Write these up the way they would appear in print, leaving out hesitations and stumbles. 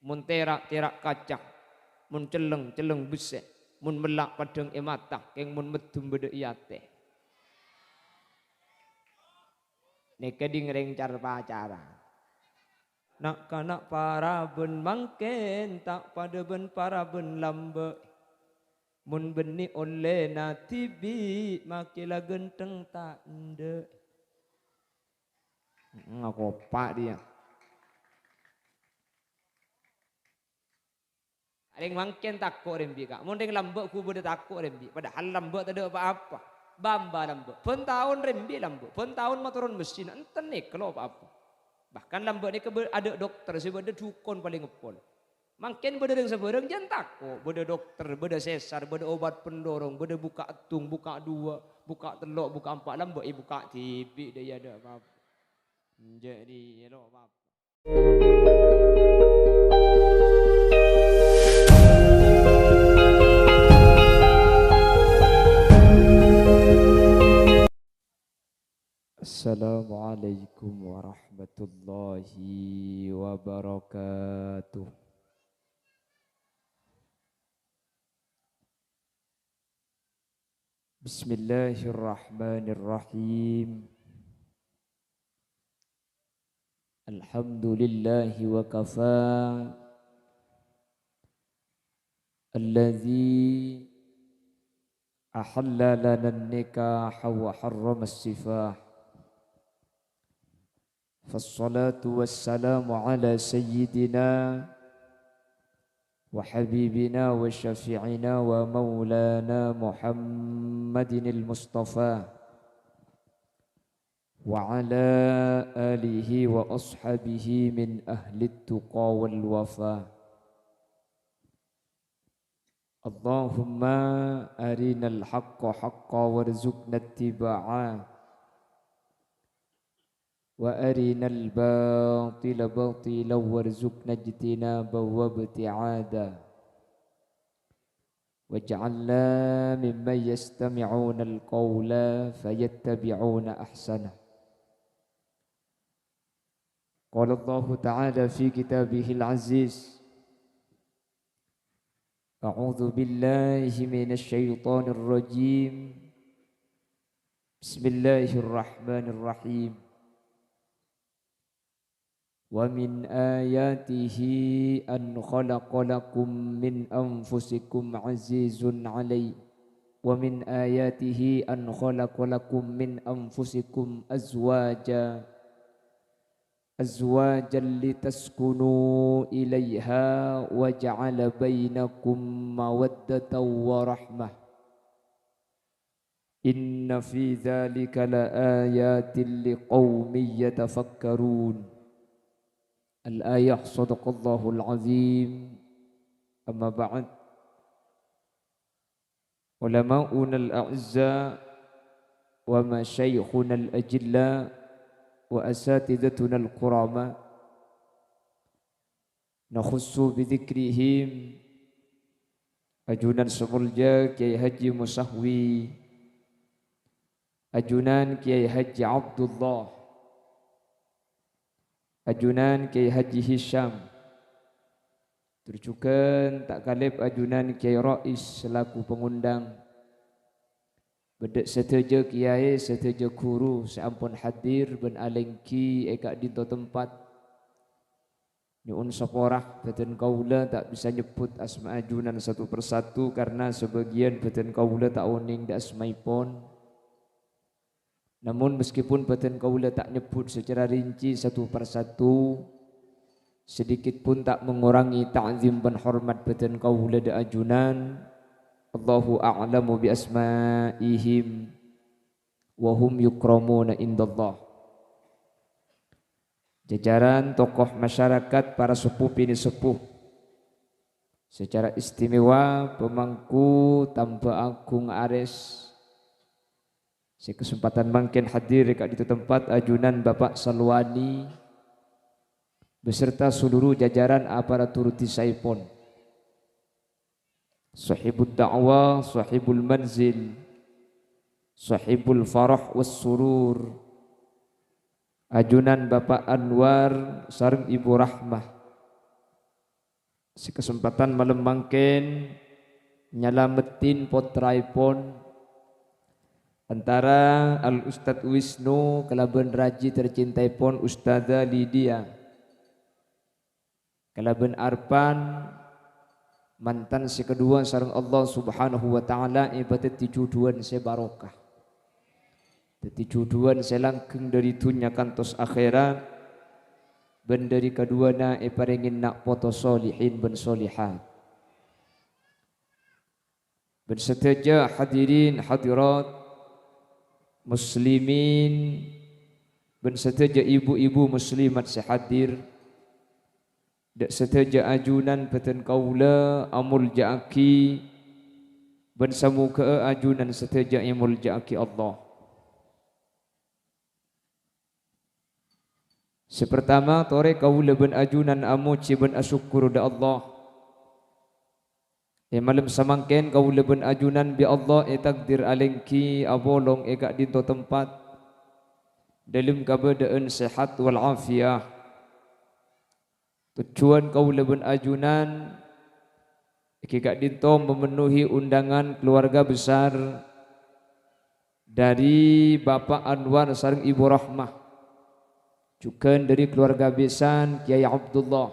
mun terak-terak kacang, mun celeng-celeng besek, mun melak padang ematah, keng mun medum bede iate. Neka dingreng car pacara. Nak kanak para ben mangken tak pada ben para ben lambe. Mun beni oleh na tibi makilah genteng tak ende. Ngakopak dia. Ring mangken takut rembi kak. Mun ring lambe ku beda takut rembi. Padahal lambe tak ada apa-apa. Bamba lambe. Pun tahun rembi lambe. Pun tahun motoron mesin enten nih kalau apa-apa. Bahkan lambe ni ada dokter sebeda dukun paling ngepol. Mangken beda ring sebereng jangan takut. Beda dokter, beda sesar, beda obat pendorong, beda buka atung, buka dua, buka telok, buka empat lambe buka tibi dia ada apa-apa. Jadi lo apa-apa. Assalamualaikum warahmatullahi wabarakatuh. Bismillahirrahmanirrahim. Alhamdulillahi wa kafa. Alladhi ahalla lana an-nikaha wa harrama as-sifah. Fassalatu wassalamu ala sayyidina wa habibina wa syafi'ina wa maulana Muhammadin al-Mustafa wa ala alihi wa ashabihi min ahli tuqa wal wafa. Allahumma arinal haqqa haqqa warzuqna ittiba'ah wa arinal batila batila warzuqna ijtinaba wa ibti'ada waj'alna mimman yastami'una al-qawla fayattabi'una ahsana. Qala Allah ta'ala fi kitabihil aziz, a'udzu billahi minasy syaithanir rajim. Bismillahirrahmanirrahim. Wa min ayatihi an khalaqa lakum min anfusikum azizun alayhi. Wa min ayatihi an khalaqa lakum min anfusikum azwajan litaskunu ilayha wa ja'ala bainakum mawaddatan wa rahmah. Inna fi dzalika laayatin liqaumin yatafakkarun. Al-ayah sadaqallahul azim. Amma ba'd. Ulama'una al-a'izza wa masyayikhuna al-ajilla wa asatidatuna al-kurama nakhussu bidhikrihim ajunan Semulja Kiai Haji Musahwi, ajunan Kiai Haji Abdullah, ajunan Kiai Haji Hisham, terjukan tak kalib ajunan Kiai Rais selaku pengundang, bedek seteja kiai, seteja guru, seampun hadir ben alengki eka dinto tempat. Nyuun saporah beten kaula tak bisa nyebut asma ajunan satu persatu karena sebagian beten kaula tak oning da asmaipun. Namun meskipun beten kaula tak nyebut secara rinci satu persatu, sedikit pun tak mengurangi ta'zim dan hormat beten kaula da ajunan. Allahu a'lamu bi asma'ihim wa hum yukramuna indallah. Jajaran tokoh masyarakat, para sepuh bini sepuh, secara istimewa pemangku Tambah Agung Ares, sekesempatan mangkin hadir dekat di tempat ajunan Bapak Salwani beserta seluruh jajaran aparatur tisaipun, sahibul da'wah, sahibul manzil, sahibul farah was surur, ajunan Bapak Anwar sareng Ibu Rahmah, Kesempatan malam mangken nyalametin potraipun antara Al Ustadz Wisnu kalaben raji tercintai pun Ustazah Lydia kalaben Arpan mantan si kedua sareng Allah Subhanahu wa taala ibadat tijuduan se barokah. Tijuduan se langkeng dari dunya kantos akhirat ben dari kaduana paringin nak poto solihin ben solihat. Ben seteja hadirin hadirat muslimin ben seteja ibu-ibu muslimat sehadir dak seteja ajunan peten kaula amul jaaki ben samuka ajunan seteja amul jaaki Allah. Sepertama tore kaula ben ajunan amu ci ben asyukur da Allah. Malam samangken kaula ben ajunan bi Allah takdir alengki abolong eka dinto tempat dalam keadaan sehat wal afiah. Tujuan kaula ben ajunan eka dinto memenuhi undangan keluarga besar dari Bapak Anwar sareng Ibu Rahmah. Juga dari keluarga besan Kiai Abdullah.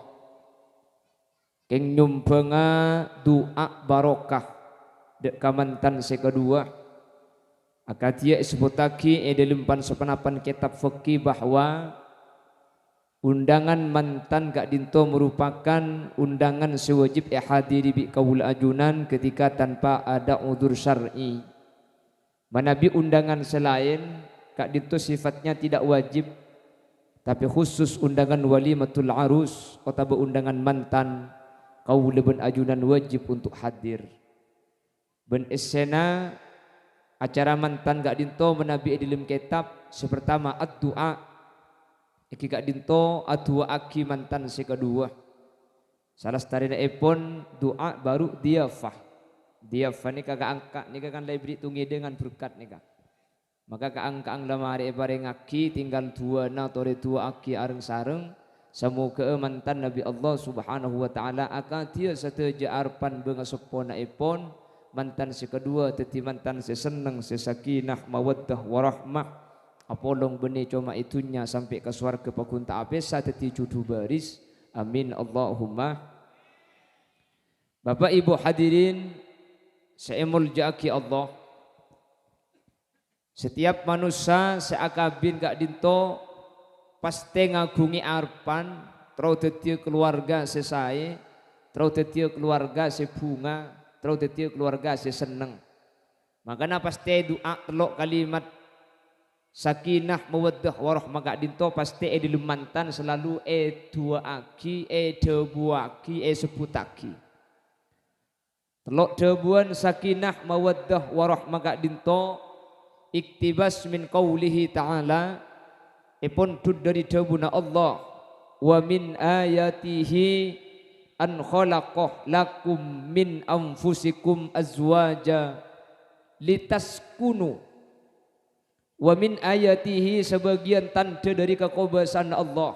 Keng nyumpenga doa barokah dek kamantan sekedua akatia sebutaki dalam sepenapan kitab fikih bahwa undangan mantan gak dinto merupakan undangan sewajib hadiri bi kaul ajunan ketika tanpa ada udzur syar'i. Manabi undangan selain gak dinto sifatnya tidak wajib tapi khusus undangan walimatul arus atau undangan mantan kaula ben ajunan wajib untuk hadir. Ben esena acara mantan gak dinto menabi dalam kitab sepertama ad-doa iki gak dinto adua aki mantan si kedua. Salah starina epon doa baru diafah. Diafah ni kagak angka ni kan library tungi dengan berkat ni kak. Maka kaangka lamari bareng aki tinggal dua na tore dua aki areng sareng semoga mantan Nabi Allah Subhanahu wa taala akatia sateja arpan benga sepona ipon mantan si kedua teti mantan si seneng si sakinah mawaddah warahmah apolong beni cuma itunya sampai ke swarga pakunta apesa teti judu baris amin Allahumma. Bapak Ibu hadirin seemul jaki Allah. Setiap manusia seakabin gak dinto pasti ngagungi arpan terus tetia keluarga sesai terus tetia keluarga sebunga terus tetia keluarga seseneng. Makanya pasti doa telok kalimat sakinah mawaddah warahmah gak dinto pasti di mantan selalu dua aki dua aki seputaki. Telok debuan sakinah mawaddah warahmah gak dinto iktibas min qawlihi ta'ala ipun tud dari dawuhna Allah wa min ayatihi an khalaqah lakum min anfusikum azwaja litaskunu wa min ayatihi sebagian tanda dari kekuasaan Allah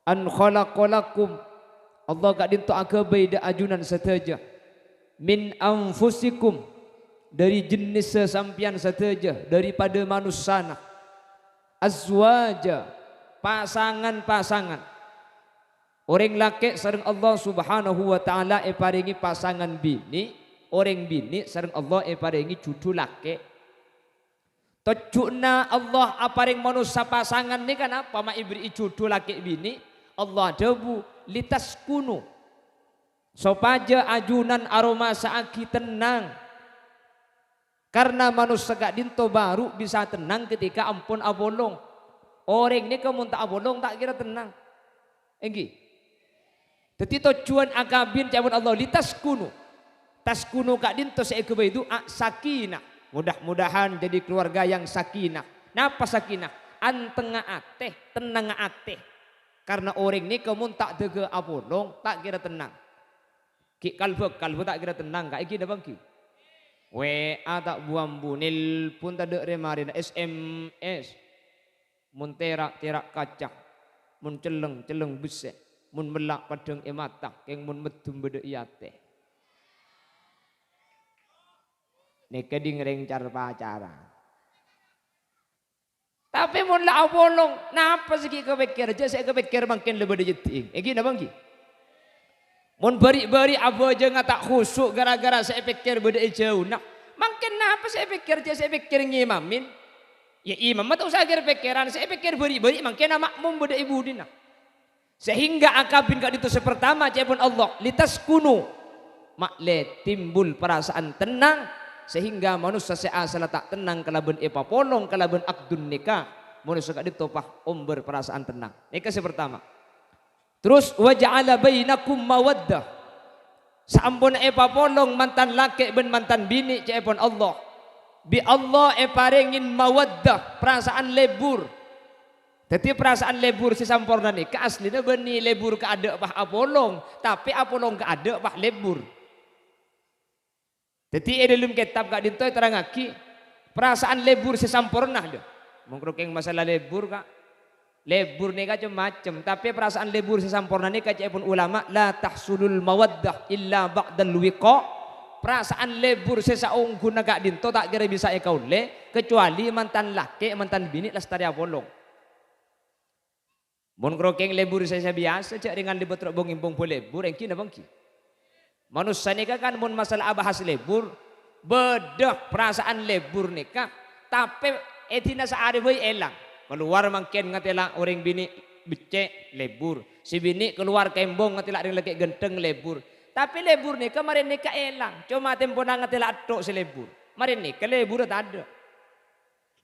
an khalaqalakum Allah gak dinto akabai da ajunan sateja min anfusikum dari jenis sesampian sateja daripada manusia azwaja pasangan-pasangan orang laki sareng Allah Subhanahu wa taala paringi pasangan bini orang bini sareng Allah paringi cucu laki tujuna Allah aparing manusia pasangan ni kan apa ma ibri cucu laki bini Allah debu litaskunu sopaja ajunan aroma saaki tenang. Karena manusia gak dinto baru bisa tenang ketika ampun abolong. Orang ini kamu tak abolong tak kira tenang. Enggi. Jadi tujuan akabin cabut Allah litaskunu. Taskunu gak dinto seekeba itu sakinah. Mudah-mudahan jadi keluarga yang sakinah. Napa sakinah? Antengah ateh, tenang ateh. Karena orang ini kamu tak dege abolong tak kira tenang. Ki kalbu tak kira tenang. Kak iki dah bangki. WA tak buam bunil pun tak ada remarin SMS mun terak kaca mun celeng besek mun melak padang mata keng mun medum bede iate nika dingreng car pacaran tapi mun la bolong napa sih kepikir aja saya kepikir makin lebih dejeting iki napa nggih mun beri-beri apa aja tak khusuk gara-gara saya pikir beda jauh nah makin napa saya pikir aja saya pikir ngimamin ya imam tak usah kira pikiran saya pikir beri-beri makin makmum beda ibu dina sehingga akabin kak itu sepertama cepun Allah litas kuno makle timbul perasaan tenang sehingga manusia seasal tak tenang kalaban epa polong kalaban akdun nikah manusia kak ditopah omber perasaan tenang nikah sepertama terus waja'ala bainakum mawaddah sampun epa polong mantan laki ben mantan bini cepun Allah bi Allah paringin mawaddah perasaan lebur jadi perasaan lebur si sampurna ni ke aslinya beni lebur ke ada bah apolong tapi apolong ke ada bah lebur jadi dalam kitab kak dinto terangaki perasaan lebur si sampurna dia mengkrokeng masalah lebur kak lebur ni kak macam tapi perasaan lebur si sampurna ni kak pun ulama la tahsulul mawaddah illa ba'dal wiqa perasaan lebur si saunggun kak dinto tak kira bisa ekaule kecuali mantan laki mantan bini lestari apolong mun krokeng lebur saya biasa cak dengan libet rok bongimpong po lebur engki na bangki manusia nikah kan mun masalah abahas lebur bedah perasaan lebur nikah tapi etina saari boy elang keluar mangken ngatela orang bini becek lebur si bini keluar kembong ngatela ring lagi genteng lebur tapi lebur nikah marin nikah elang cuma tempo na ngatela atok si lebur marin nikah lebur tak ada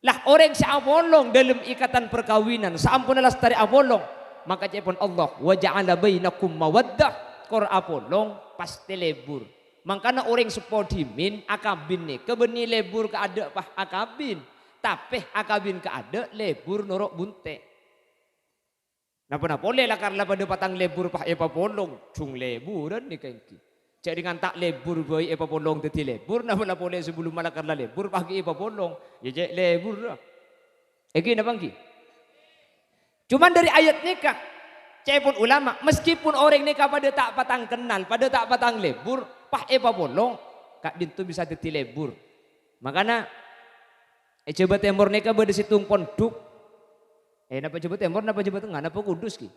lah orang si abolong dalam ikatan perkawinan sampun lestari abolong maka cepon Allah wa ja'ala bainakum mawaddah kor abolong pasti lebur makanya orang sepodimin akabin nih kebeni lebur ke ada pah akabin tapi akabin ke ada lebur norok bunte napa boleh lah karena pada patang lebur pah epa polong cung leburan nih kengki jadi dengan tak lebur boy epa polong teti lebur napa boleh sebelum malah karena lebur pagi epa polong ya cek lebur lah egi napa ngi cuman dari ayat nikah cepun ulama meskipun orang nikah pada tak patang kenal pada tak patang lebur pah epa polong kak dintu bisa teti lebur makanya coba temor nikah pada situng ponduk napa coba temor napa coba tengah napa kudus ki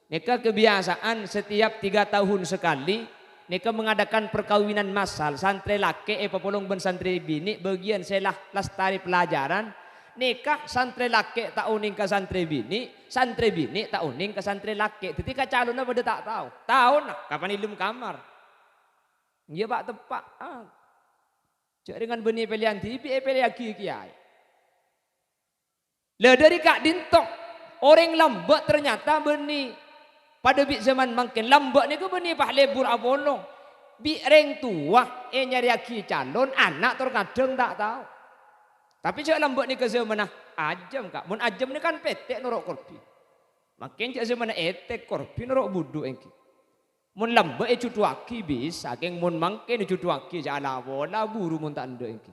nikah kebiasaan setiap 3 tahun sekali nikah mengadakan perkawinan massal santri laki papolong ben santri bini bagian selah lestari pelajaran nikah santri laki tak uning ke santri bini tak uning ke santri laki ketika calonnya pada tak tahu nak kapan ilmu kamar dia pak tepak cak dengan benih pilihan tipi pilihan kiai lah dari kak dintok orang lambat ternyata benih pada bik zaman makin lambat ni ke benih pak lebur abolong bik reng tua nyari aki calon anak terkadang tak tahu tapi cak lambat ni ke zaman ajam kak mun ajam ni kan petek norok korpi makin cak zaman etek korpi norok budu engki mun lambat cutu aki bisa keng mun makin cutu aki jala bola buru mun tak anda engki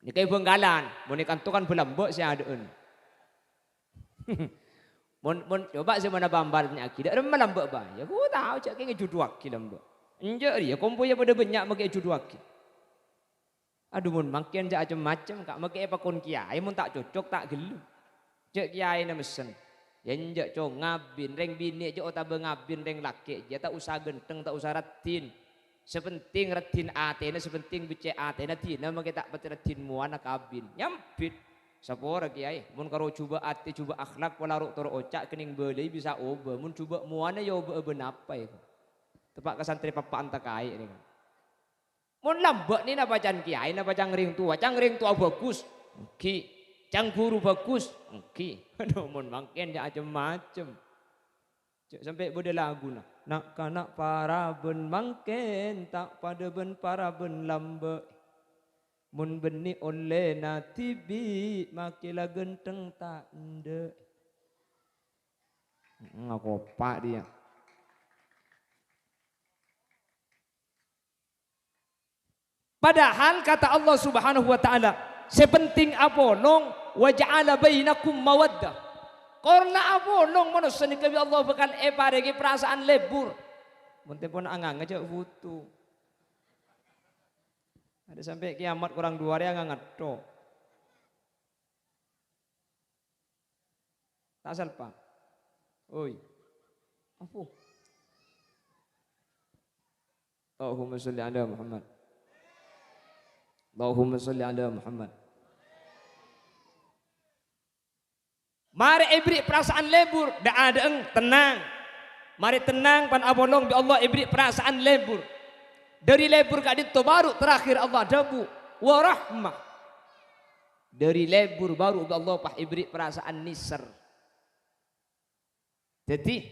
ni kayak benggalan mun ikan tu kan belambak saya ada Mon coba saya mana bambarnya aki dak remah lambak bah ya aku tahu cak ke judu aki lambak enjak dia komponya pada banyak make judu aki aduh mon makin jak macam kak make apa kon kiai mon tak cocok tak gelu cak kiai na mesen ya enjak co ngabin reng bini je ota ngabin reng laki je tak usah genteng tak usah ratin sepenting ratin atena sepenting bice atena tina make tak pati ratin muana kabin nyampit sapora kiai mun karo coba ati coba akhlak pola ruk toro ocak kening belai bisa oba mun coba muana ya oba benapa itu tepak ke santri papa anta kai ini kan mun lambak ni napa can kiai napa cangring tua bagus ki cang guru bagus ki aduh mun makin ya macam sampai beda lagu nak kanak para ben mangken tak pada ben para ben lambak mun beni oleh natibi makilah genteng tak ende ngakopak dia padahal kata Allah Subhanahu wa taala sepenting apolong wa ja'ala bainakum mawaddah Korla abolong manusia ni kabi Allah bakal paringi perasaan lebur. Munte pun angang aja butuh. Ada sampai kiamat kurang 2 hari angang ngeto. Tak salpa. Oi. Apa? Allahumma sholli ala Muhammad. Allahumma sholli ala Muhammad. Mari ibri perasaan lebur, dak ada tenang. Mari tenang pan abolong bi Allah ibri perasaan lebur. Dari lebur kak itu baru terakhir Allah dabu wa rahmah. Dari lebur baru bi Allah pah ibri perasaan nisr. Jadi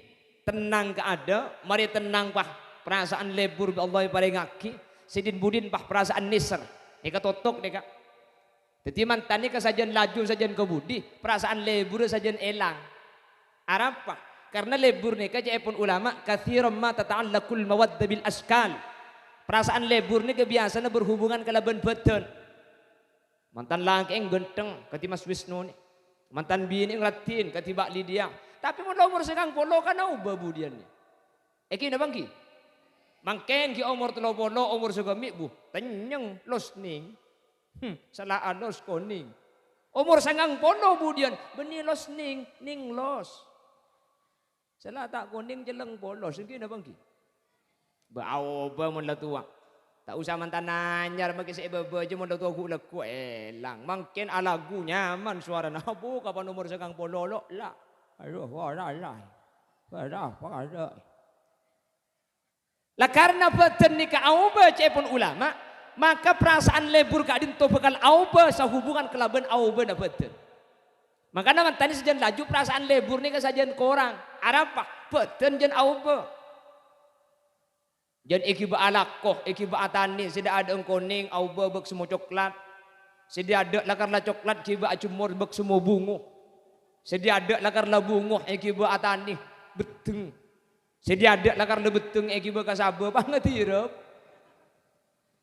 tenang ke ada, mari tenang pah perasaan lebur bi Allah paling ngaki. Sidin budin pah perasaan nisr. Nika totok nika. Jadi mantan ini kesajian laju sajian kebudi, perasaan lebur sajian elang. Arapa? Karena lebur ini kaji pun ulama kathiran ma tata'allaqul mawadda bil askal. Perasaan lebur ini kebiasaan berhubungan ke laban badan. Mantan laki yang genteng kati Mas Wisnu ni. Mantan bini ngelatin kati Mbak Lydia. Tapi mun umur sekarang polo kan ubah budian ni. Eki na bangki? Mangken ki umur 30 umur segami bu. Tenyeng los ning. Salah los koning. Umur 90 budian beni los ning los. Salah tak kuning jeleng polos iki na bangki. Bau ba mun la tua. Tak usah mantan nanyar maki se bebe je mun la tua ku leku elang. Mungkin alagu nyaman suara na bu kapan umur 90 lo lah. Aduh wala lah. Pada. Lah karena badan ni ka auba ce pun ulama, maka perasaan lebur ka dinto bakal auba sehubungan kelaban auba na badan. Makanya mantan sejen laju perasaan lebur ni kesajian korang. Arapa? Badan jen auba. Jen iki ba alakoh, iki ba atani, sida ada kuning auba bek semua coklat. Sida ada lakar la coklat ki ba acumur bek semua bungu. Sida ada lakar la bungu iki ba atani beteng. Sida ada lakar la beteng iki ba kasaba banget hirep.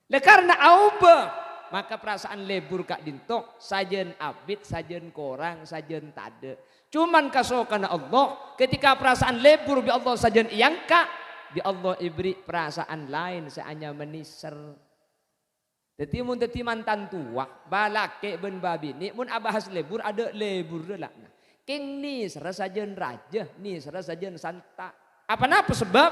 Lah karena auba maka perasaan lebur kak dinto sajen abid, sajen korang, sajen tade. Cuman kasokan Allah ketika perasaan lebur bi Allah sajen iyangka bi Allah ibri perasaan lain seanya meniser. Jadi mun teti mantan tua balake ben babi ni mun abahas lebur ada lebur lah. King ni sajen raja, ni sajen santa. Apa sebab?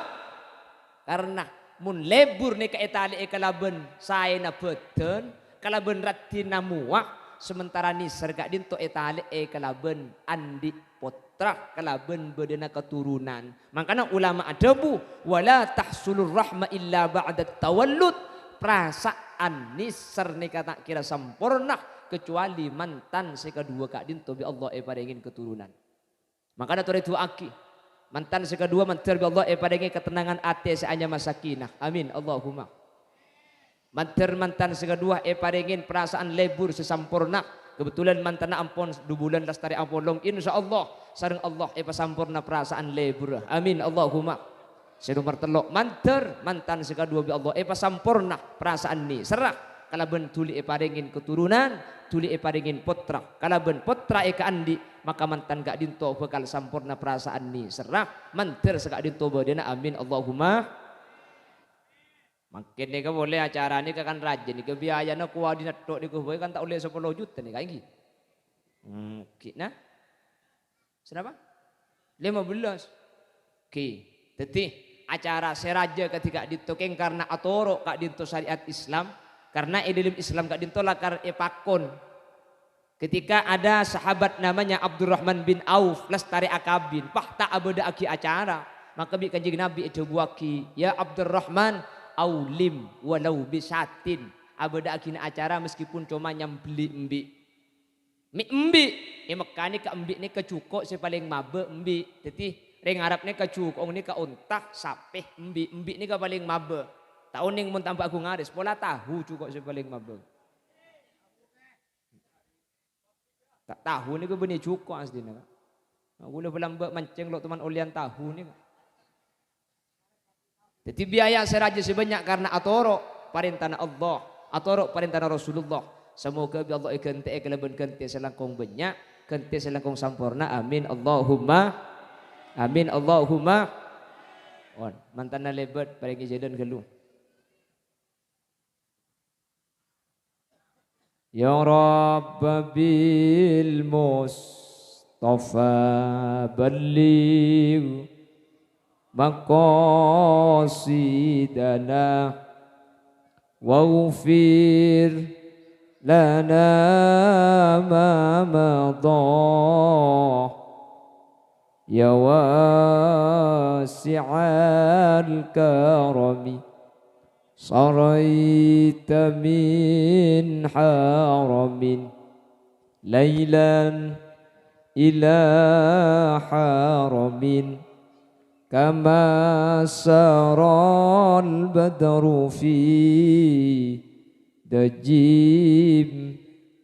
Karena mun lebur ni ka etali ekalaben saya na beten kalaben ratina muak sementara ni serga dinto etali ekalaben andi potra kalaben bedena keturunan. Makanya ulama adabu wala tahsulur rahma illa ba'da tawallud. Perasaan nisar ni kata kira sempurna kecuali mantan sekadua kak dinto bi Allah paringin keturunan. Makanya tu itu aki mantan sekadua mantar bi Allah paringin ketenangan ate seanya masakinah. Amin Allahumma. Mantan sekadua paringin perasaan lebur sesampurna. Kebetulan mantan ampun 2 bulan lastari ampolong insyaallah sareng Allah pasampurna perasaan lebur. Amin Allahumma. Nomor 3 mantan sekadua bi Allah pasampurna perasaan ni serah kalaben tuli paringin keturunan tuli paringin putra kalaben putra ka andi maka mantan gak dinto bakal sampurna perasaan ni serah manter sekak dinto badena. Amin Allahumma. Makin ni ka boleh acara ni kan rajin ni ke biaya na kuah dinatok ni ke kan tak boleh 10 juta ni kayak gitu. Nah. Berapa? 15. Oke. Jadi acara seraja ketika ditokeng karena atoro kak dinto syariat Islam karena dalam Islam kak dinto lakar epakon. Ketika ada sahabat namanya Abdurrahman bin Auf lestari akabin tak abada aki acara maka bi kanjeng Nabi itu buaki ya Abdurrahman aulim walau bisatin abada aki acara meskipun cuma nyambeli embi makanya ke embi ni kecukok si paling mabe embi jadi ring Arab ni kecukok ni ke untah sapeh embi ni ke paling mabe tahun ning mun tambah aku ngaris pola tahu cukok si paling mabe tak tahu ni ke benih cukok asli ni aku le belambak mancing lo teman olian tahu ni jadi biaya seraja sebanyak karena atoro parintana Allah atoro parintana Rasulullah semoga bi Allah ikente kelaban kente selangkong banyak kenti selangkung sampurna. Amin Allahumma. Amin Allahumma. On mantan lebat paling kejadian gelu. Ya Rabb bil Mustafa balligh maqasidana waghfir lana ma madha ya wasi'al karami saraita min haramin laylan ila haramin kama saral badru fi dajim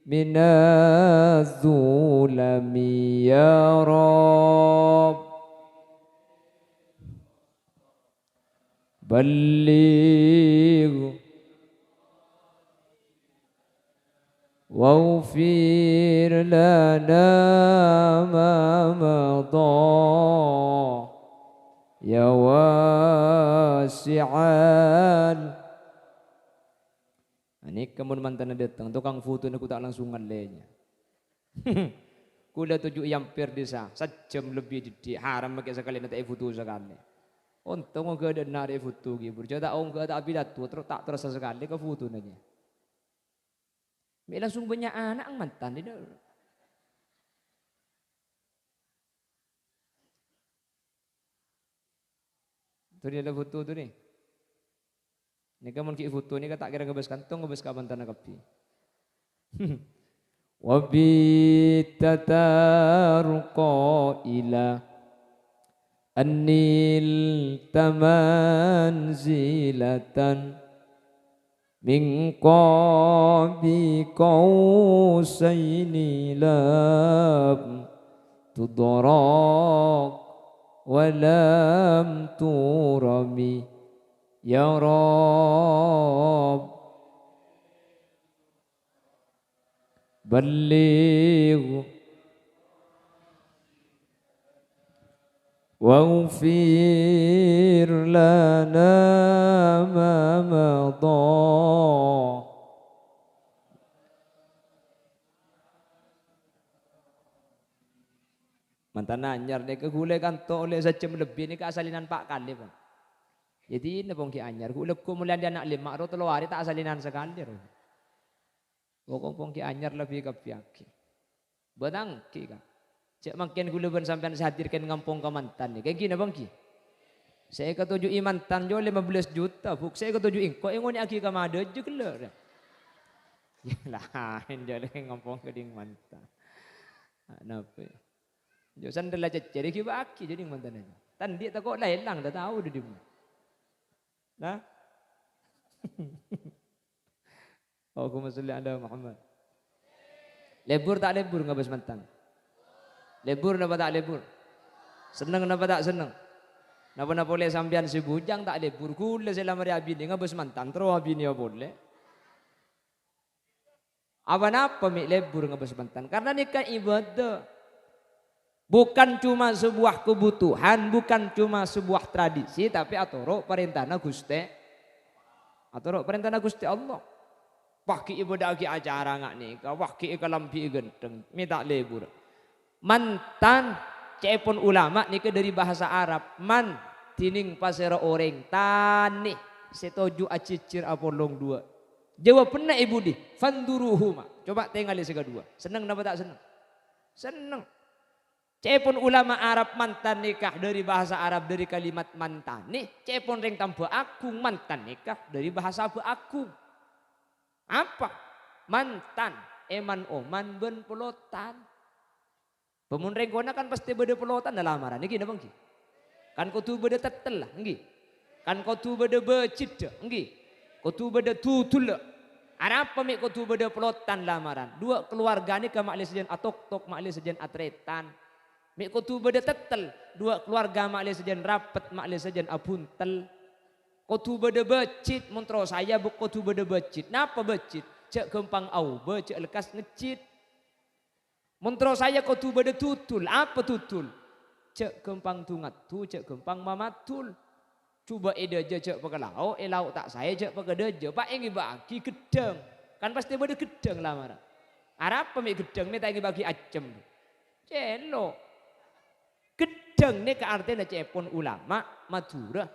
minaz-zulami ya Rabb balligh waghfir lana ma madha ya wasi'al. Ini kemun mantan datang tukang foto aku tak langsung ngalenya. Kula tujuh yampir desa sejam lebih di haram pakai sekali nanti foto sekali. Untung enggak ada nari foto gitu. Jadi tak enggak ada pidato terus tak terasa sekali ke foto nanya. Mek langsung banyak anak mantan dia. Tu dia ada foto tu ni. Ni kamu ki foto ni tak kira ngebes kantong ngebes ka mantan kapi. Wa bi tatarqa ila Anil tamanzilatan min qabi qausaini lam tudrak wa lam turami ya Rabb balligh waghfir lana ma madha. Mantan anyar dek gule kanto oleh sejam lebih ni keasalinan pak kali pun. Jadi ini pongki anyar gule kemuliaan dia nak lima roh telo hari tak asalinan sekali roh. Pokok pongki anyar lebih kepiaki. Benang kika. Cek makin gula ben sampean hadirkan ngampung ke mantan ni. Kayak gini bangki. Saya ketujuh mantan jo 15 juta. Buk saya ketujuh kok yang ngoni aki kamada je kelar. Ya lain je lagi ngampung ke ding mantan. Napa? Jo sandal aja cari kiba aki jadi mantan aja. Tan dia tak kok lelang dah tahu dia. Nah. Allahumma sholli ala Muhammad. Lebur tak lebur ngabas mantan. Lebur napa tak lebur? Seneng napa tak seneng? Napa boleh sampean si bujang tak lebur? Kula selama dia abini ngabas mantan terus abini ya boleh. Apa napa mi lebur ngabas mantan? Karena nikah ibadah. Bukan cuma sebuah kebutuhan, bukan cuma sebuah tradisi, tapi atoro perintahna Gusti. Atoro perintahna Gusti Allah. Paki ibadah ki acara ngak nikah, waki kalampi genteng, mi tak lebur. Mantan cepon ulama ni ke dari bahasa Arab man tining pasera oreng tani setuju acicir apolong dua jawab pernah ibu di fanduruhuma coba tinggali segadua seneng napa tak seneng seneng cepon ulama Arab mantan nikah dari bahasa Arab dari kalimat mantan nih cepon reng tanpa aku mantan nikah dari bahasa aku apa mantan eman oman ben pelotan. Pemun renggona kan pasti beda pelotan dalam lamaran. Ini gini bangki. Kan kau tu beda tetel lah. Kan kau tu beda becid dah. Kau tu beda tutul lah. Apa mik kau tu beda pelotan lamaran. Dua keluarga ni ke makli sejen atok-tok makli sejen atretan. Mik kau tu beda tetel. Dua keluarga makli sejen rapet makli sejen apuntel. Kau tu beda becid. Montro saya buk kau tu beda becid. Napa becid? Cek gempang au. Cek lekas ngecid. Montro saya kau tu bade tutul. Apa tutul? Cek kempang tungat tu, cek kempang mamatul. Coba ide aja cek pekelau, elau tak saya cek pekedeje. Pak ingin bagi gedeng. Kan pasti bade gedeng lah marah. Arab pemik gedeng ni tak ingin bagi acem. Celo. Gedeng ni ke artinya cepon ulama Madura.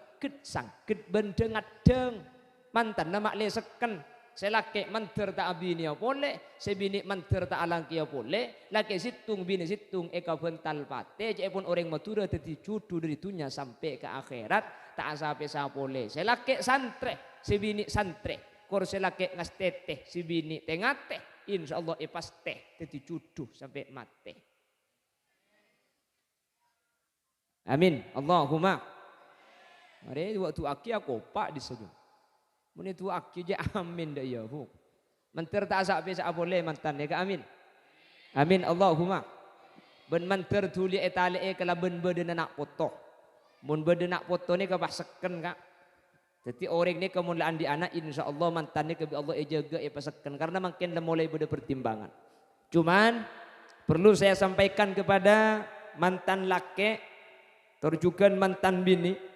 Sangket bendengat deng. Mantan nama lesekan. Selaki manter tak abini boleh, sebini manter tak alangki boleh, laki situng bini situng eka bental pate, cepon orang Madura teti cudu dari dunia sampai ke akhirat tak sampai sa boleh. Selaki santre, sebini santre, kor selaki ngastete, sebini tengate, insyaallah ipaste teti cudu sampai mate. Amin. Allahumma. Mari waktu aki aku pak disebut. Muni tu aki je amin dah ya hu. Manter tak asa bisa boleh mantan ya amin. Amin Allahumma. Ben manter tuli etale kala ben beden nak foto. Mun beden nak foto ni ka paseken kak. Jadi orang ni kemulaan di anak insyaallah mantan ni ke Allah jaga paseken karena makin mulai beda pertimbangan. Cuman perlu saya sampaikan kepada mantan laki terjugan mantan bini.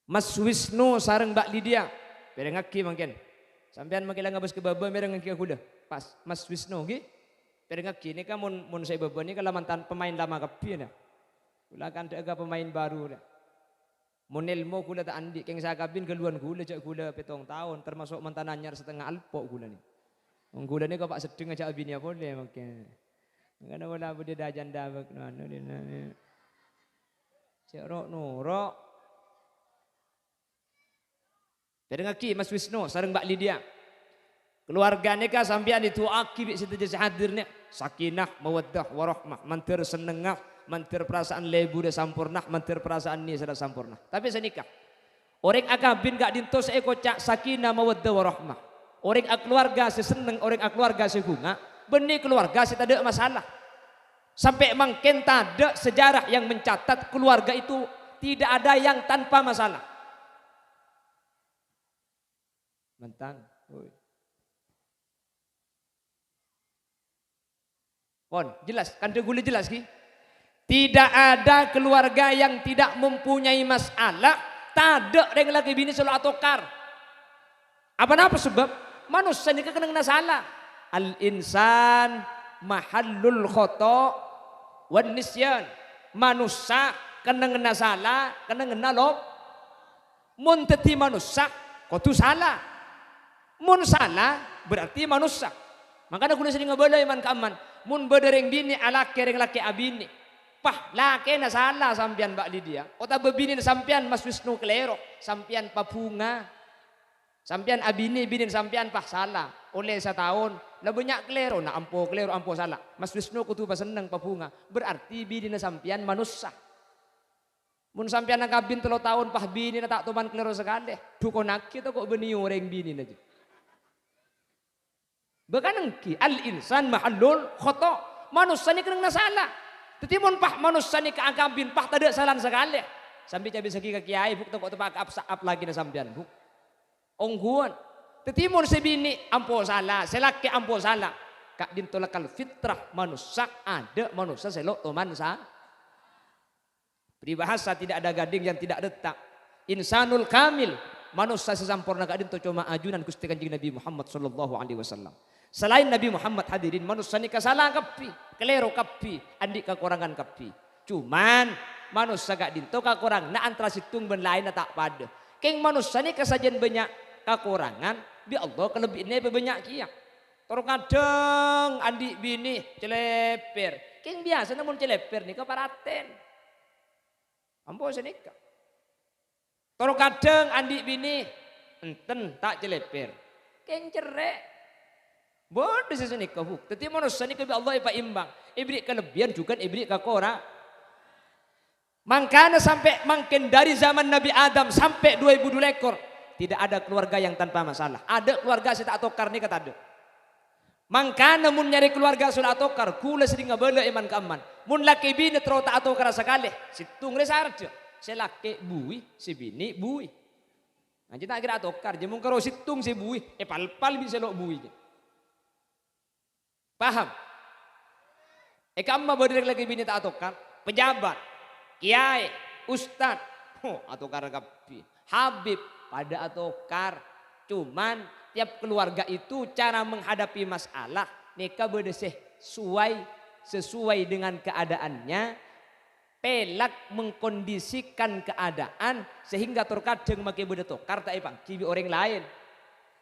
Mas Wisnu sareng Mbak Lydia, bereng aki mungkin. Sampean makin ngabas ke baba bereng aki aku dah. Pas Mas Wisnu ki, bereng aki ni kan mun saya baba ni kalau mantan pemain lama kapi dah. Kula kan ada pemain baru dah. Mun ilmu kula tak andi keng saya kabin keluan kula cak kula 7 tahun termasuk mantan anyar setengah alpok kula ni. Wong kula ni kau pak sedeng cak bini boleh mungkin. Karena kula bude dah janda bekno ni. Cak rok nurok. Dari ngaki Mas Wisnu sareng Mbak Lydia. Keluarga ni kan sampean itu aki bik situ jadi hadir ni. Sakinah, mawaddah, warahmah, mantir senengah, mantir perasaan lebu dah sampurna, mantir perasaan ni sudah sampurna. Tapi saya nikah. Orang akabin gak dintos kocak sakinah, mawaddah, warahmah. Orang keluarga seseneng, orang keluarga sebunga, benih keluarga saya tak ada masalah. Sampai mungkin tak ada sejarah yang mencatat keluarga itu tidak ada yang tanpa masalah. Mantan, Pon, jelas, kan gula jelas ki. Tidak ada keluarga yang tidak mempunyai masalah. Tak ada yang lagi bini selalu atokar. Apa sebab? Manusia ini kena salah. Al insan mahallul khoto wan nisyan. Manusia kena salah, kena lob. Mun teti manusia, kau tu salah. Mun salah berarti manusia. Makanya kulo sering ngobrol iman kaman. Mun bedereng bini alake reng laki abini. Pah laki na salah sampian Mbak Lydia. Ota bebini na sampian Mas Wisnu Klero. Sampian papunga. Sampian abini bini sampian pah salah. Oleh setahun lah banyak Klero na ampo salah. Mas Wisnu kutu pa seneng papunga. Berarti bini na sampian manusia. Mun sampian na kabin 3 tahun pah bini na tak tuman Klero sekali. Dukonak kita kok beniyo reng bini na je. Bekanengki al insan mahallul khoto. Manusia ni kena salah. Tetapi mun pah manusia ni keagambin pah tak ada salah sekali. Sampai cabe segi ke kiai buk toko tepak up lagi na sampean buk. Ongguan. Tetapi mun sebini ampo salah, selaki ampo salah. Kak dintolakal fitrah manusia ada manusia selok toman sa. Peribahasa tidak ada gading yang tidak retak. Insanul kamil. Manusia sesampurna kak dinto cuma ajunan Gusti Kanjeng Nabi Muhammad sallallahu alaihi wasallam. Selain Nabi Muhammad hadirin manusia ni kesalahan kapi, kelero kapi, andik kekurangan kapi. Cuman manusia gak dinto kekurangan, na antara situng ben lain tak pada. Keng manusia ni kesajian banyak kekurangan, bi Allah kelebihannya banyak kia. Terkadang andik bini celeper, keng biasa namun celeper ni keparaten. Ambo senika. Terkadang andik bini enten tak celeper, keng cerek. Bodoh sesuatu kahuk. Tetapi manusia ni kebi Allah ipa imbang. Ibri kelebihan juga ibri kakora. Makanya sampai makin dari zaman Nabi Adam sampai 2000 ekor tidak ada keluarga yang tanpa masalah. Ada keluarga saya tak tokar ni kata ada. Makanya mun nyari keluarga sudah tokar, kula sering ngabala iman kaman. Mun laki bini terus tak tokar sekali. Situng resarja. Saya laki bui, si bini bui. Nanti tak kira tokar. Jadi mungkin kalau situng si bui, pal bisa lo bui. Paham? Amma berdiri lagi bini tak atokar, pejabat, kiai, ustad, atokar kapi, habib pada atokar. Cuman tiap keluarga itu cara menghadapi masalah neka berdesih sesuai dengan keadaannya, pelak mengkondisikan keadaan sehingga terkadang makai berdetokar tak ipang kibi orang lain.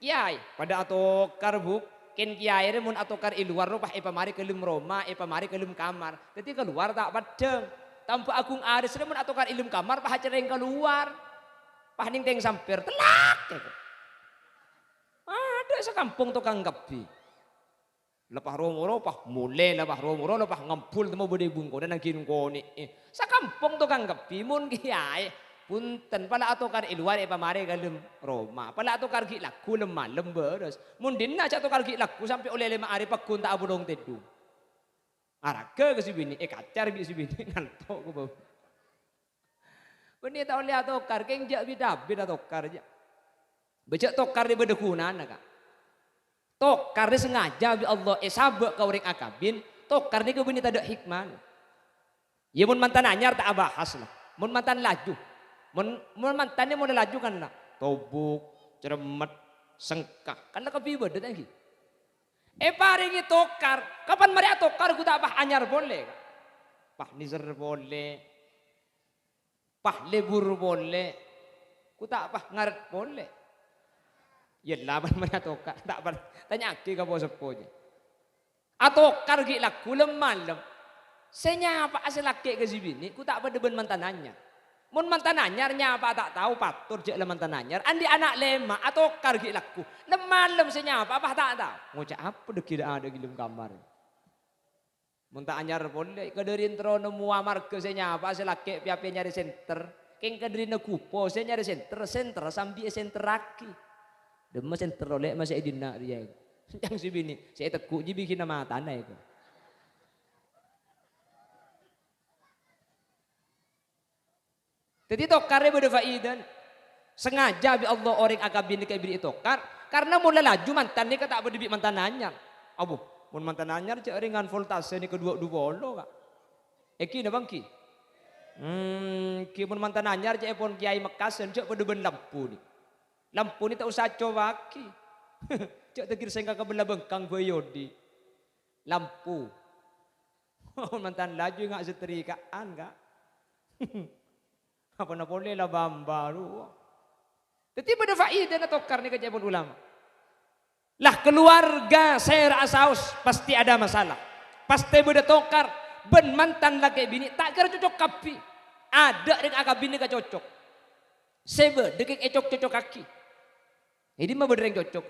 Kiai pada atokar buk. Ken kiai mun atokar iluar pah mari kelum Roma, mari kelum kamar. Jadi keluar tak padeng. Tanpa agung aris mun atokar ilum kamar pah cereng keluar. Pah ning teng sampir telak. Ada sekampung tukang gapi. Lepah romoro pah mule lepah romoro lepah ngempul temu bede bungko dan nang koni. Sakampung tukang gapi mun kiai punten pala atokar iluar mari kalem Roma. Pala atokar gi laku lemalem beres. Mundin na atokar gi laku sampai oleh 5 hari pakun tak abulong tedu. Araga ke si bini, kacar bi si bini ngantok ko bau. Beni tak oleh atokar keng jak bidabid atokar jak. Becak tokar di bedekunan kak. Tokar ni sengaja bi Allah sabak ka urang akabin, tokar ni ke bini tak ada hikmah. Ya mun mantan anyar tak abahas lah. Mun mantan laju. Mun mantannya mau laju kan nak tobuk, ceremet, sengkak. Kan nak kepi bedet lagi. Paringi tokar. Kapan mari tokar ku tak bah anyar boleh. Pah nizer boleh. Pah lebur boleh. Ku tak bah ngaret boleh. Ya laban mari tokar. Tak bah tanya aki ka bos sepoje. Atokar gi laku lemalem. Senya apa asal laki ke bini ku tak berdeben mantan anyar. Mun mantan anyarnya apa tak tahu patur je mantan anyar. Andi anak lema atau kargi laku. Lemalem senyapa apa tak tahu. Ngocak apa dek tidak ada gilum kamar. Mun tak anyar boleh kederin trono muamar ke senyapa selaki piapi nyari senter. Keng kederin kupo saya nyari senter sambil senter raki. Dema senter oleh masih edina dia. Yang si bini saya tekuk je bikin nama tanah itu. Jadi tokarnya beda faidan. Sengaja bi Allah orang akabin kayak bini tokar. Karena mulai laju mantan ni kata berdebik mantan anyar. Abu, mun mantan anyar cak ringan voltase ni kedua bolo kak. Eki dah bangki. Ki mun mantan anyar cak pun kiai Mekasen cak berdeben lampu ni. Lampu ni tak usah coba ki. Cak terkira sehingga kebelah bengkang boyodi. Lampu. Mantan laju nggak seterikaan kak. Apa nak boleh lah bambaru. Tetapi pada faedah na tokar ni kejabun ulama. Lah keluarga saya rasaus pasti ada masalah. Pasti beda tokar ben mantan laki bini tak kira cocok kapi. Ada dengan akak bini ka cocok. Sebe dekik cocok kaki. Jadi mah bener yang cocok.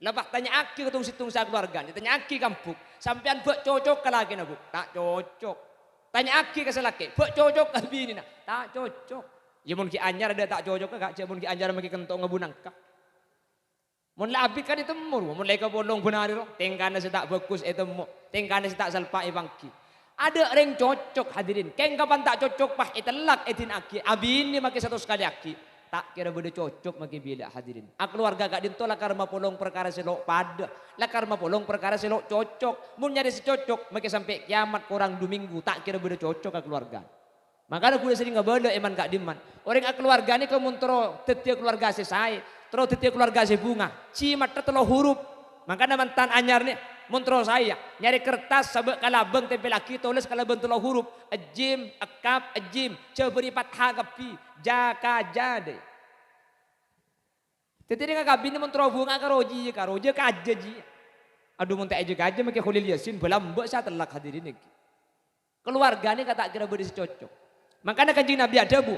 Lepas tanya aki ketung situng sa keluarga, tanya aki kampung. Sampean buat cocok ke lagi nabu, tak cocok. Tanya aki ke selaki, buat cocok ke bini nak, tak cocok. Ya mun ki anyar ada tak cocok kak, cak mun ki anyar maki kentong ngebunang kak. Mun labik kan itu mur, mun leka bolong benari ro, tengkana setak bagus itu mo, tengkana setak salpa ibangki. Ada orang cocok hadirin, keng kapan tak cocok pah itelak etin aki, abini maki satu sekali aki. Tak kira beda cocok maki bila hadirin. Ak keluarga gak dinto lakar mapolong perkara selok pada, lakar mapolong perkara selok cocok. Mun nyari secocok maki sampai kiamat kurang 2 minggu tak kira beda cocok ak keluarga. Makanya kuda sering ngabala eman gak diman. Orang ak keluarga ni kemuntro tetia keluarga sesai, terus tetia keluarga sebunga. Cimat tertelo huruf. Makanya mantan anyar ni montro saya nyari kertas sabak kalabeng tempel laki tulis kalabeng telo huruf ajim akap ajim ceberi fathah kapi jaka jade. Tetapi dengan kabin ni montro bunga karoji kajaji. Aduh monte aja kaja make Khalil Yasin belambak saya telak hadirin ni. Keluarga ni kata kira beri cocok. Makanya kanjeng Nabi ada bu.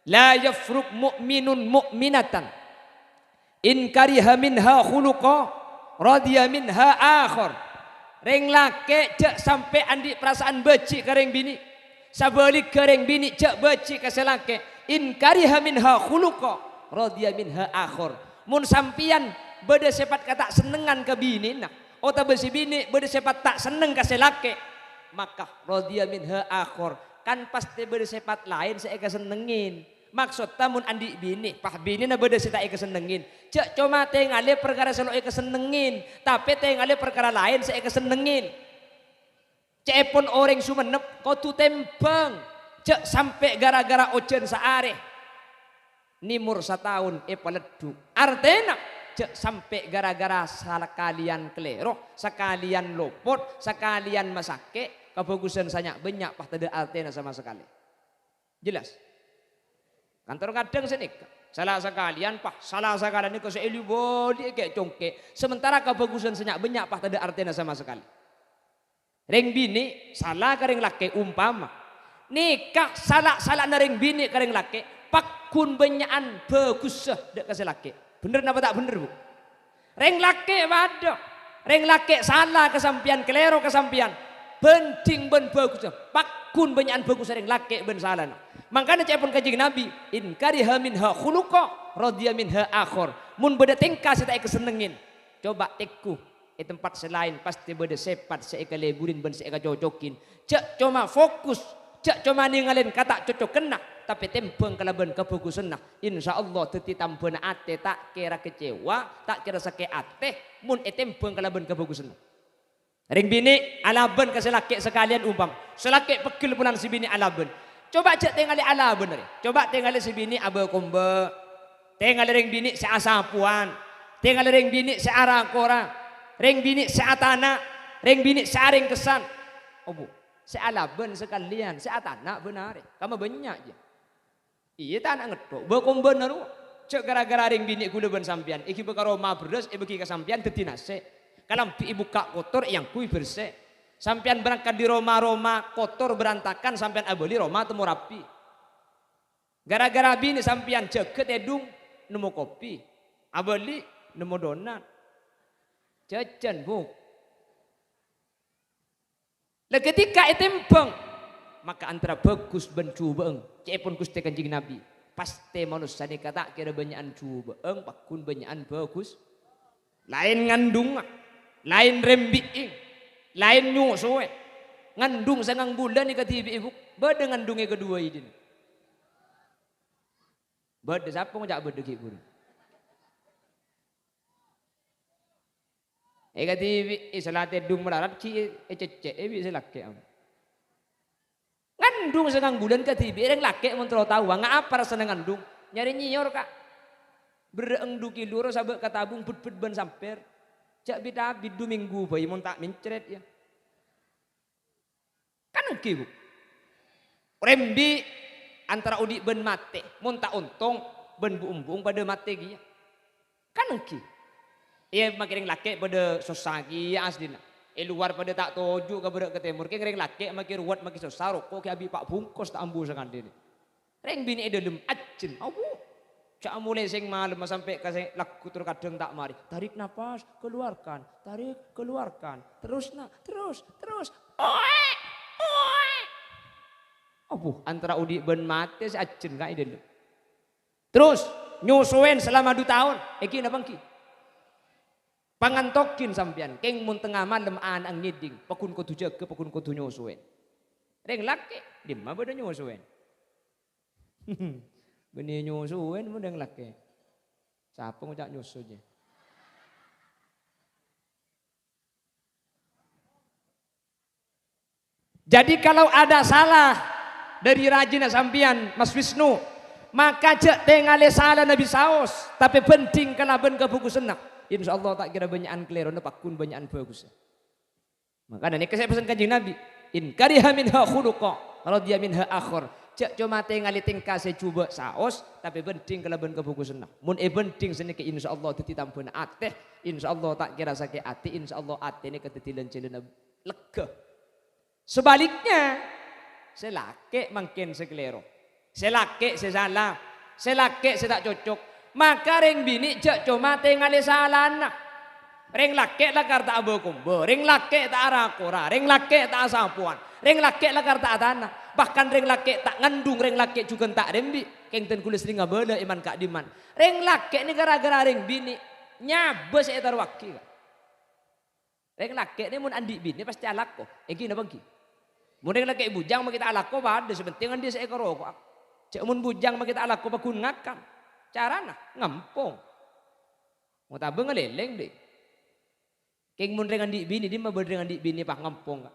La yafruq mu'minun mu'minatan in kariha minha khuluqa radhiya minha akhir. Reng lake cek sampai andi perasaan beci ke reng bini. Sabalik ke reng bini cek beci ke selake. In kariha minha khuluqa radhiya minha akhir. Mun sampian beda sepat kata senengan ke bini nak. Ota besi bini beda sepat tak seneng ke selake. Maka radhiya minha akhir. Kan pasti beda sepat lain saya kesenengin. Maksud tamun andi bini, pah bini na beda sita kesenengin. Cek cuma tengale perkara selo kesenengin, tapi tengale perkara lain saya kesenengin. Cepon orang Sumenep kau tu tembang. Cek sampai gara-gara ojen saare. Nimur setahun paleduk. Artena cek sampai gara-gara salah kalian kelero, sekalian lopot, sekalian masake, kebagusan sanyak banyak pah tada artena sama sekali. Jelas? Kantor kadang senik. Salah sekalian pah, salah sekalian ini keseili bodi kayak congke. Sementara kebagusan sanyak banyak pah tada artena sama sekali. Reng bini salah kareng laki umpama. Nikah salah na reng bini kareng laki. Pakun benyaan bagus dek kasih laki. Bener apa tak bener bu? Reng laki waduh. Reng laki salah kesampian kelero kesampian. Benting ben bagus. Pakun benyaan bagus reng laki ben salah. Makanya cepon kajing Nabi. In kariha minha khuluqa radhiya minha akhor. Mun beda tingkah saya tak kesenengin. Coba teku. Tempat selain pasti beda sepat saya leburin ben saya cocokin. Cek cuma fokus, cek cuma ninggalin kata cocok kena, tapi tempeng kalaban kebagusan nah. Insyaallah teti tampun ate tak kira kecewa, tak kira sakit ate, mun tempeng kalaban kebagusan. Ring bini alaban ke selaki sekalian umpam, selaki pekil pulang si bini alaban. Coba cek tengali alaban re. Coba tengali si bini abe kombe, tengali ring bini si asapuan, tengali ring bini si arakora. Reng bini seatana, reng bini searing kesan. Oh bu, sealaban sekalian, seatana benar. Kamu banyak aja. Iya tanah ngetok, bakom benar. Cek gara-gara reng bini gula ben sampian. Iki beka Roma berdes, beki ke sampian tetinase. Kalau ibu kak kotor yang kui bersih. Sampian berangkat di Roma kotor berantakan sampian abeli Roma temu rapi. Gara-gara bini sampian ceket edung nemu kopi, abeli nemu donat. Jajan bu. Lah ketika itempeng maka antara bagus ben cubeeng. Cepon Gusti Kanjeng Nabi. Pasti manusia ni kata kira banyakan cubeeng pakun banyakan bagus. Lain ngandung, lain rembiing, lain nyusuwe. Ngandung sangang bulan ni katibi ibu. Beda ngandungnya kedua ini. Beda siapa ngajak beda ibu. Kati isalate dung melarat ki cece bisa laki am. Ngandung sengang bulan kati reng laki mentro tahu ngapa rasa ngandung nyari nyior kak bereng duki luro sabek katabung put ban samper cak bida bidu minggu bayi mon tak mencret ya kan bu rembi antara udi ben mate mon tak untung ben bu umbung pada mate gia kan iya makin laki pada sosagi asdina. Luar pada tak toju ke berak ke timur. Keng reng laki makin ruwet makin susah. Kok abi pak bungkus tak ambu sangan dini. Reng bini dalam acin. Abu. Cak mulai sing malam sampai kasih laku terkadang tak mari. Tarik nafas, keluarkan. Tarik, keluarkan. Terus nak, terus. Oe. Abu antara udi ben mati si acin kak dalam. Terus nyusuin selama 2 tahun. Eki napa ki? Pangantokin sampean keng mun tengah malam ang ngiding pakun kudu jaga pakun kudu nyusuin reng laki di mana beda nyusuin benih nyusuin mun reng laki siapa ngajak nyusunya jadi kalau ada salah dari rajina sampean Mas Wisnu maka cek tengale salah Nabi saos tapi penting kalaban kebukusenak insyaallah tak kira banyakan kelero pakun banyakan bagus. Maka ini saya pesan Kanjeng Nabi, in kariha minha khuluqa radhiya minha akhor. Cek cuma tengali tingkah secuba saos tapi penting kalaban kebukusan. Mun penting senike insyaallah dadi tampun ateh, insyaallah tak kira sakit ati, insyaallah ati ini ketetilan celana lega. Sebaliknya selake mangkin sekelero. Selake sesalah, selake setak cocok. Maka reng bini cek cuma tengali salana. Reng laki lah karta abu kumbo, reng laki tak arakora, reng laki tak asapuan, reng laki lah karta atana. Bahkan reng laki tak ngandung, reng laki juga tak rembi. Kengten kulis ringa bela iman kak diman. Reng laki ini gara-gara reng bini nyabes etar waki. Reng laki ini mun andi bini pasti alako. Eki napa ki? Mun reng laki bujang mah kita alako pada sebentingan dia seekor rokok. Cek mun bujang mah kita alako bakun ngakam. Carana ngempong. Mau tabeng ngeleleng deh. Keng mun dengan di bini dia mah dengan di bini pak ngempong.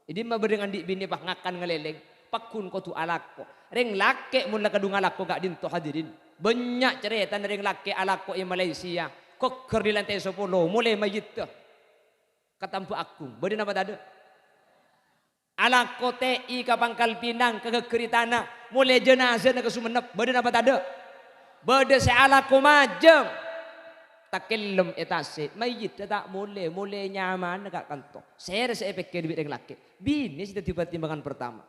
Jadi mah dengan di bini pak ngakan ngeleleng. Pakun ko tu alako. Ring lake mula kadung alako gak dinto hadirin. Banyak cerita ring lake alako yang Malaysia. Kok ker di lantai 10 mulai mayit tuh. Katampu aku. Bade apa tadi? Alako TI ke Pangkal Pinang ke Keritana. Mulai jenazah ke Sumenep. Bade apa tadi? Bade se alako majeng. Takilum etase mayit tak mulai nyaman gak kanto. Saya efek duit ring laki. Bini sudah tiba-timbangan pertama.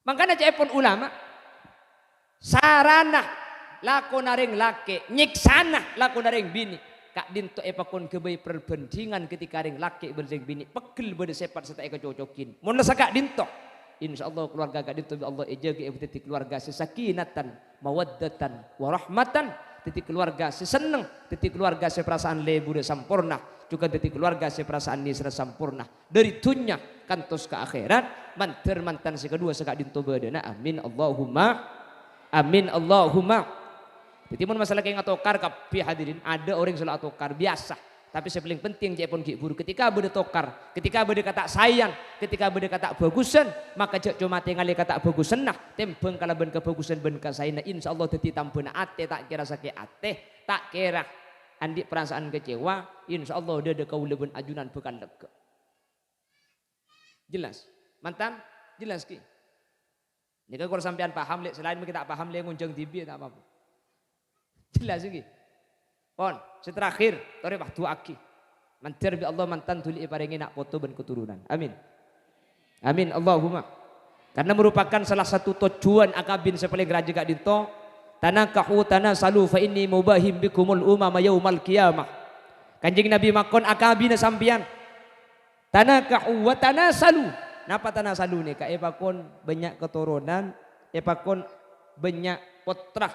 Makanya cepon ulama sarana lako naring laki nyiksana lako naring bini. Kak dinto epakon kebai perbandingan ketika ring laki bersing bini pegel bade sepat serta eka cocokin. Mun kak dinto. Insyaallah keluarga kak dinto Allah ejaga titik keluarga sesakinatan mawaddatan warahmatan. Titik keluarga seseneng, titik keluarga seperasaan lebu dan sampurna, juga titik keluarga seperasaan nisra sampurna. Dari dunia kantos ke akhirat, mantan si kedua sekak dinto badana. Amin Allahumma, amin Allahumma. Jadi mun masalah kayak ngatokar kapi hadirin, ada orang salah atokar biasa. Tapi yang paling penting jepon gibur ketika bade tokar, ketika bade kata sayang, ketika bade kata bagusan, maka jek cuma tinggal kata bagusan nah tembeng kalaban kebagusan ben kasaina insyaallah dadi tampuna ate tak kira sakit ate, tak kira andi perasaan kecewa, insyaallah udah ada kauleben ajunan bekal lega. Jelas? Mantan? Jelas ki. Nika kalau sampean paham lek selain kita paham lek ngunjung tibi tak apa-apa. Jelas iki. Pon, seterakhir, tore waktu aki. Mantir bi Allah mantan tuli paringi nak foto ben keturunan. Amin. Amin Allahumma. Karena merupakan salah satu tujuan akabin sepaling raja gak dinto. Tanakahu tanasalu fa inni mubahim bikumul umama yaumal qiyamah. Kanjeng Nabi makon akabin sampian. Tanakahu wa tanasalu. Napa tanasalu nih? Ka epakon banyak keturunan, epakon banyak putra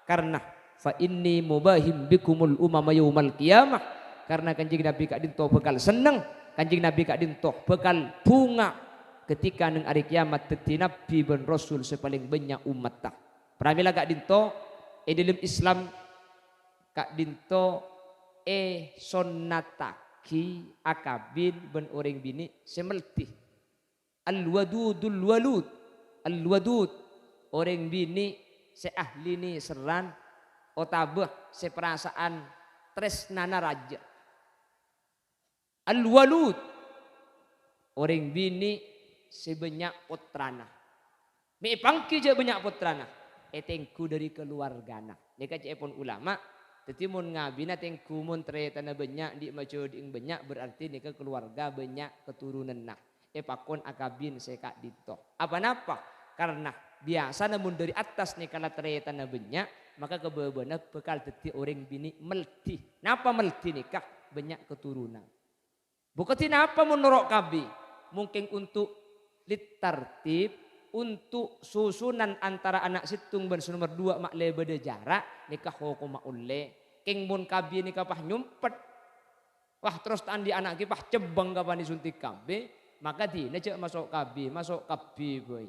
karena fa inni mubahim bikumul umama yaumal qiyamah. Karena kanjeng Nabi kak dinto bekal seneng, kanjeng Nabi kak dinto bekal bunga ketika neng hari kiamat teti Nabi ben Rasul sepaling banyak umat tak. Pramila kak dinto dalam Islam kak dinto sonnataki akabin ben orang bini semelti al-wadudul walud al-wadud orang bini seahli ni seran otabah seperasaan tresnana raja. Al-walud orang bini sebanyak putrana. Me pangki je banyak putrana. Etengku dari keluargana. Nika cepon ulama. Teti mun ngabina tengku mun tretana banyak di maco di banyak berarti nika keluarga banyak keturunan nah. Epakon akabin sekak dito. Apa napa? Karena biasa namun dari atas nika la tretana banyak. Maka kebebana bekal teti orang bini melti. Napa melti nikah? Banyak keturunan. Bukatin apa menurut kabi? Mungkin untuk litartib, untuk susunan antara anak situng dan nomor 2 mak lebede jarak nikah hukum ulle. King mun kabi nikah pah nyumpet. Wah terus tandi anak ki pah cebang kapan disuntik kabi, maka dina cek masuk kabi boy.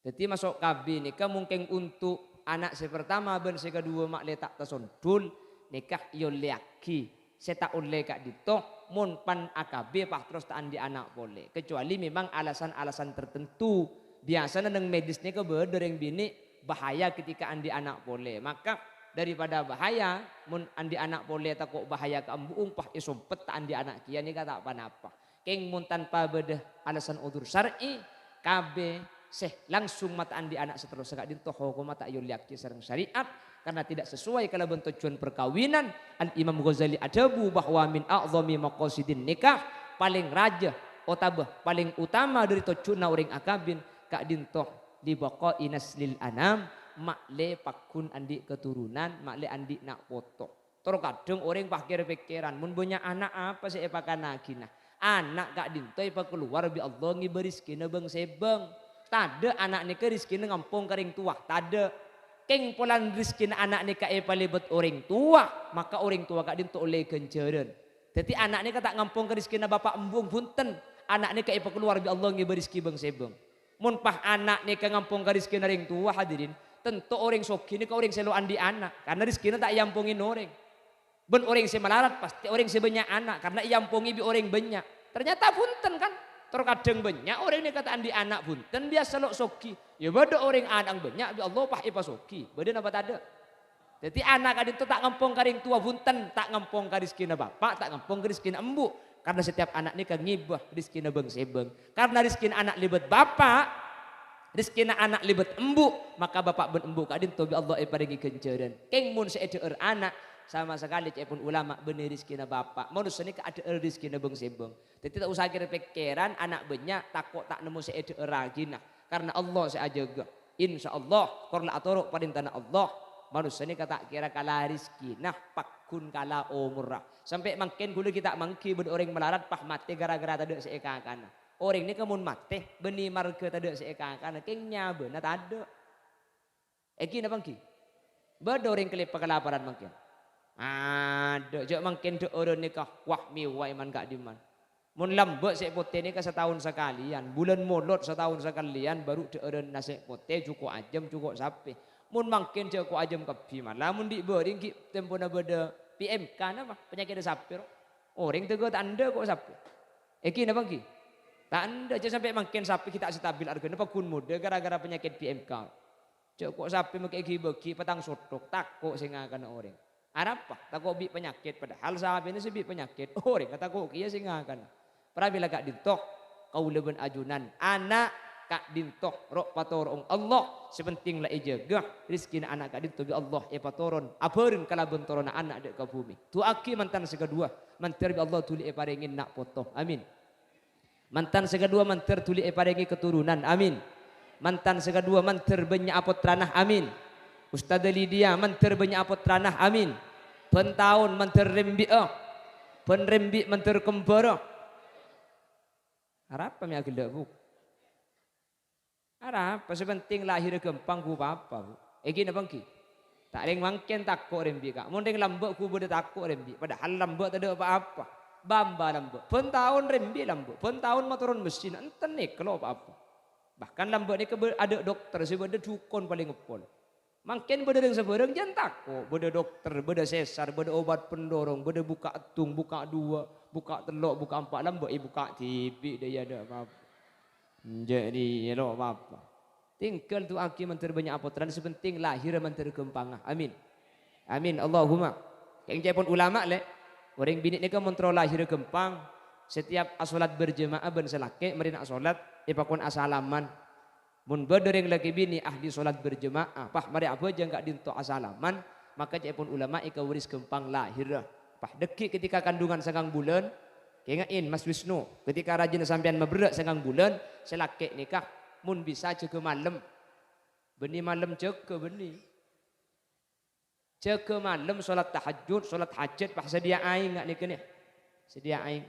Jadi masuk kabi nikah mungkin untuk anak si pertama ben si kedua mak letak tasondul nikah yo laki. Saya tak oleh kak dito mun pan AKB pah terus tak andi anak boleh kecuali memang alasan-alasan tertentu biasanya neng medis nih keber yang bini bahaya ketika andi anak boleh maka daripada bahaya mun andi anak boleh takut bahaya ke ambuung pah isompet tak andi anak kia nih kata apa-apa keng mun tanpa bedah alasan udur syar'i KB seh langsung mata andi anak seterus kak dito hukum mata yul yaki sareng syariat karena tidak sesuai kalau bentuk tujuan perkawinan. Al-Imam Ghazali adabu bahwa min a'zami maqasidin nikah paling raja otabah paling utama dari tujuan orang akabin kak dintoh di baqai naslil anam makle pakun andi keturunan makle andi nak foto. Terkadang orang pikir-pikiran mun punya anak apa sih epakan nagina anak kak dintoh epa keluar bi Allah ngiberi rezekina bang sebang tade anak nikah rezekina ngampung kering tua tade keng polan rizkin anak ni kae palibet orang tua maka orang tua kak dinto oleh kenceran. Jadi anak ni tak ngampung ke rizkin bapak embung punten anak ni kae keluar bi Allah ngi berizki bang sebeng. Mun pah anak ni ka ngampung ke rizkin orang tua hadirin tentu orang soki ni ka orang selo andi anak karena rizkin tak yampungin orang. Ben orang semalarat pasti orang sebanyak anak karena yampungi bi orang banyak. Ternyata punten kan. Terkadang banyak orang ini kataan di anak punten biasa lok soki. Ya beda orang anak banyak ya Allah pah ipa soki. Beda apa tak ada. Jadi anak kadin itu tak ngempong karing tua punten, tak ngempong ka rizkina bapak, tak ngempong ka rizkina embu. Karena setiap anak ini kan ngibah rizkina beng sebeng. Karena rizkina anak libet bapak, rizkina anak libet embu, maka bapak ben embu kadin to bi Allah iparingi kenceran. Keng mun seeder anak sama sekali cepun ulama bener rizkina bapak. Manusia ini ada rizkina beng sebeng. Jadi tak usah kira pikiran anak banyak takut tak nemu seeder lagi nah. Karena Allah saya jaga. Insya Allah korla atorok perintah Allah. Manusia ini kata kira kala rizki nah pakun kala umurah. Sampai makin dulu kita mangki ben orang melarat pah mati gara-gara tadi seeka kana. Orang ini kemun mati beni marga tadi seeka kana. Kengnya benar tak ada. Eki na bangki. Beda orang kelepa kelaparan makin. Ada jok makin do orang nikah wah miwa iman gak diman. Mun lambek sek pote nikah setahun sekalian, bulan molot setahun sekalian baru do orang nasi pote cukup ajam cukup sapi. Mun makin cukup ajam kapi malah mun di bering ki tempona beda PMK napa penyakit sapi. Orang tegur tanda kok sapi. Eki napa ki? Tanda aja sampai makin sapi kita stabil harganya pakun muda gara-gara penyakit PMK. Cukup sapi makai bagi petang sotok takut singa kana orang. Apa? Takut bi penyakit padahal sapi ini sebi penyakit. Orang kata kok kia singa kana. Pramila kak dintok kau leben ajunan anak kak dintok rok patorong Allah sepenting lah jaga rizki anak kak dintok bi Allah patoron abarin kala bentorona anak dek ke bumi. Tu aki mantan sekedua mantar bi Allah tuli paringin nak potong. Amin. Mantan sekedua mantar tuli paringi keturunan. Amin. Mantan sekedua mantar banyak apot ranah. Amin. Ustaz Lydia mantar banyak apot ranah. Amin. Pentahun mantar rembi penrembi mantar kembara. Harap kami agak bu. Harap sepenting lahir gempang ku apa bu. Egi na bangki. Tak ring mangken takut rembi kak. Mundeng lambek ku beda takut rembi. Padahal lambek tak ada apa-apa. Bamba lambek. Pentahun rembi lambek. Pentahun motoron mesin. Enten nih kalau apa-apa. Bahkan lambek ni ada dokter sebeda dukun paling ngepol. Makin beda yang seberang jangan takut. Beda dokter, beda sesar, beda obat pendorong, beda buka atung, buka dua, buka telok, buka empat lambek, buka tibi dia ada apa-apa. Jadi lo apa-apa. Tinggal tu aki menteri banyak apotran sepenting lahir menteri kempang. Amin. Amin Allahumma. Yang pun ulama le, orang bini ni kan menteri lahir kempang. Setiap asolat berjemaah ben selake mari nak solat ipakon asalaman. Mun bedereng lagi bini ahli solat berjemaah, pah mari apa aja enggak dinto asalaman, maka cepon ulama ika waris kempang lahir. Pah deki ketika kandungan sangang bulan, kengain Mas Wisnu, ketika rajin sampean meberak sangang bulan, selake nikah, mun bisa ceke malam. Beni malam ceke beni. Ceke malam solat tahajud, solat hajat, pah sedia aing enggak nikah nih. Sedia aing.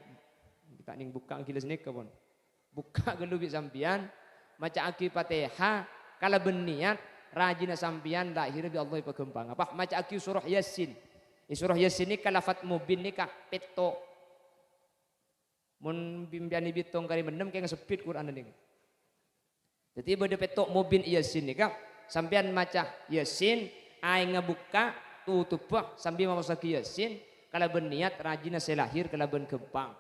Kita ning buka gila senika pun. Buka gelubi sampean. Maca aki Fatihah kala berniat rajin sampian lahir bi Allah pagempang. Apa maca aki surah Yasin. Surah Yasin ni kalafat mubin ni kah peto. Mun bimbiani bitong kari mendem kaya sepit Quran ni. Jadi bade peto mubin Yasin ni kah sampian maca Yasin ai ngabuka tutup sambil memasuki Yasin kala berniat rajin selahir kala ben gempang.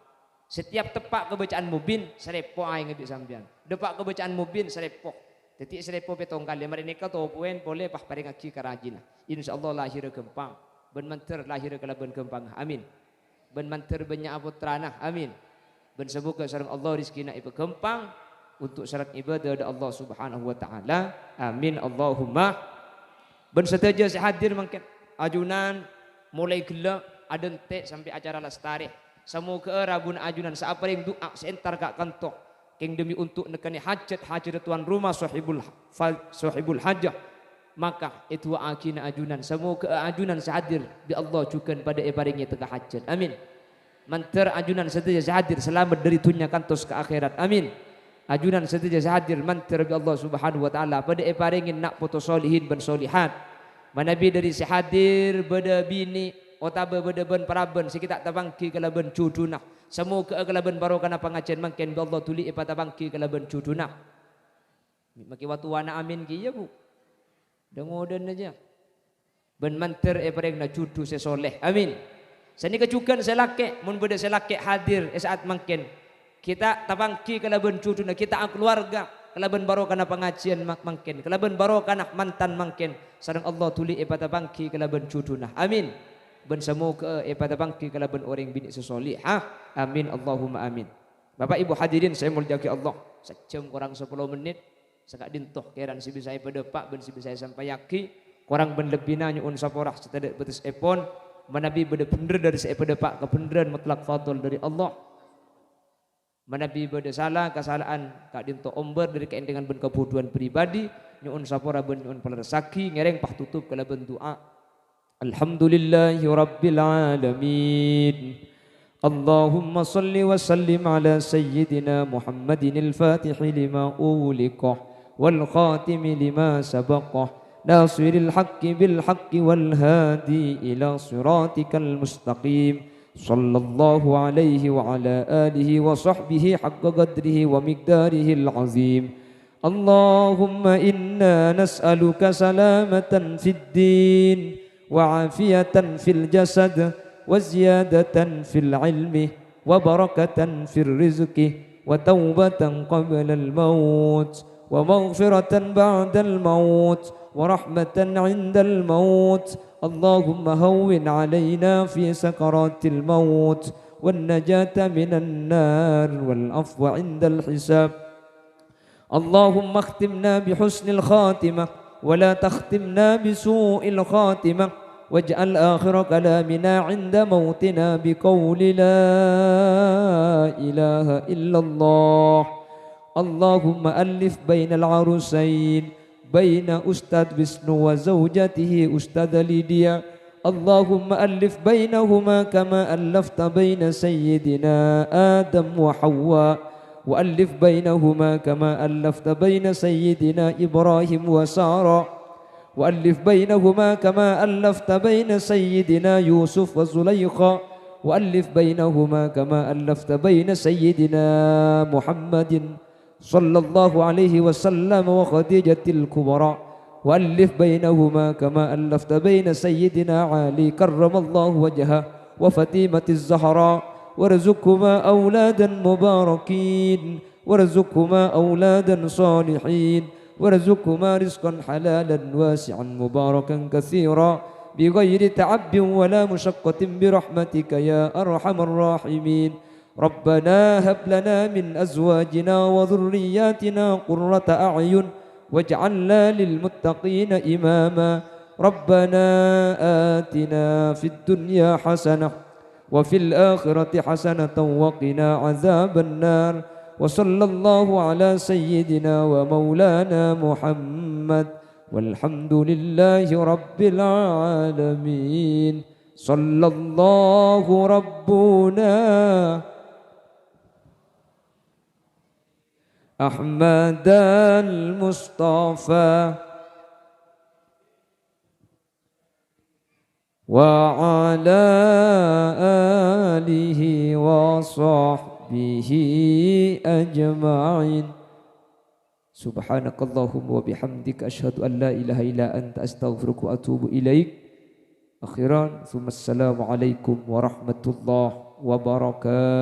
Setiap tepak kebacaan mubin selepo aing ngebik sampean. Depak kebacaan mubin selepo. Detik selepo petong kali mari nikah to poen boleh pah paring aki karajina. Insyaallah lahir gempang. Ben menter lahir kala ben gempang. Amin. Ben menter banyak aputrana. Amin. Ben semoga sareng Allah rezekina ibu gempang untuk syarat ibadah dari Allah Subhanahu wa taala. Amin Allahumma. Ben setuju hadir mungkin ajunan mulai gelap adente sampai acara lestari. Semoga rabun ajunan saapa yang doa sentar gak kantok keng demi untuk nekani hajat tuan rumah sahibul hajah maka itu akina ajunan semoga ajunan sahadir bi Allah cukan pada ibaringnya tengah hajat amin manter ajunan setia sahadir selamat dari dunia kantos ke akhirat amin ajunan setia sahadir manter bi Allah subhanahu wa ta'ala pada ibaringin nak foto solihin ben solihat manabi dari sahadir pada bini otaba bedeban paraben sikita tabangki kalaban cuduna semoga kalaban barokana pangajian mangken bi Allah tuli ipa tabangki kalaban cuduna maki watu wana amin ki ya bu dengoden aja ben manter pareng na cudu sesoleh amin sani kecukan selake mun beda selake hadir saat mangken Kita tabangki kalaban cucuna, kita ang keluarga kalaban baro kana pengajian mangken, kalaban baro kana mantan mangken. Sareng Allah tuli tabangki kalaban cucuna. Amin. Ben semoga tabangki kalaban orang bini sesolihah. Amin Allahumma amin. Bapak Ibu hadirin saya muliakan Allah. Sejam kurang 10 menit. Sekak dintoh keran si bisa pada pak ben si bisa sampai yaki. Kurang ben lebihna nyuun saporah setedak betis epon. Manabi beda bener dari saya pada pak kebenaran mutlak fadl dari Allah. Manabi beda salah kesalahan kak dinto omber dari keendengan ben kebutuhan pribadi nyuun sapora ben nyuun pelerasaki ngereng pah tutup kala ben doa. Alhamdulillahi rabbil alamin. Allahumma salli wa sallim ala sayyidina Muhammadin al-Fatih lima uliqah wal khatimi lima sabaqah nasiril haqqi bil haqqi wal hadi ila siratikal mustaqim. Sallallahu alaihi wa ala alihi wa sahbihi haqqa qadrihi wa miqdarihi al-azim. Allahumma inna nas'aluka salamatan fid din wa afiyatan fil jasad wa ziyadatan fil ilmi wa barakatan fil rizqi wa tawbatan qabla al-maut wa maghfiratan ba'da al-maut wa rahmatan 'inda al-maut. اللهم هون علينا في سكرات الموت والنجاة من النار والعفو عند الحساب. اللهم اختمنا بحسن الخاتمة ولا تختمنا بسوء الخاتمة واجعل آخر كلامنا عند موتنا بقول لا إله إلا الله. اللهم ألف بين العروسين بين أستاذ بسنو وزوجته أستاذ ليديا. اللهم ألف بينهما كما ألفت بين سيدنا آدم وحواء وألف بينهما كما ألفت بين سيدنا إبراهيم وسارة وألف بينهما كما ألفت بين سيدنا يوسف وزليخة وألف بينهما كما ألفت بين سيدنا محمد صلى الله عليه وسلم وخديجة الكبرى وألف بينهما كما ألفت بين سيدنا علي كرم الله وجهه وفاطمة الزهراء وارزقهما أولادا مباركين وارزقهما أولادا صالحين وارزقهما رزقا حلالا واسعا مباركا كثيرا بغير تعب ولا مشقة برحمتك يا أرحم الراحمين. ربنا هب لنا من أزواجنا وذرياتنا قرة أعين واجعلنا للمتقين إماما. ربنا آتنا في الدنيا حسنة وفي الآخرة حسنة وقنا عذاب النار. وصلى الله على سيدنا ومولانا محمد والحمد لله رب العالمين. صلى الله ربنا أحمد المصطفى وعلى آله وصحبه أجمعين. سبحانك اللهم وبحمدك أشهد أن لا إله إلا أنت أستغفرك وأتوب إليك. أخيرا ثم السلام عليكم ورحمة الله وبركاته.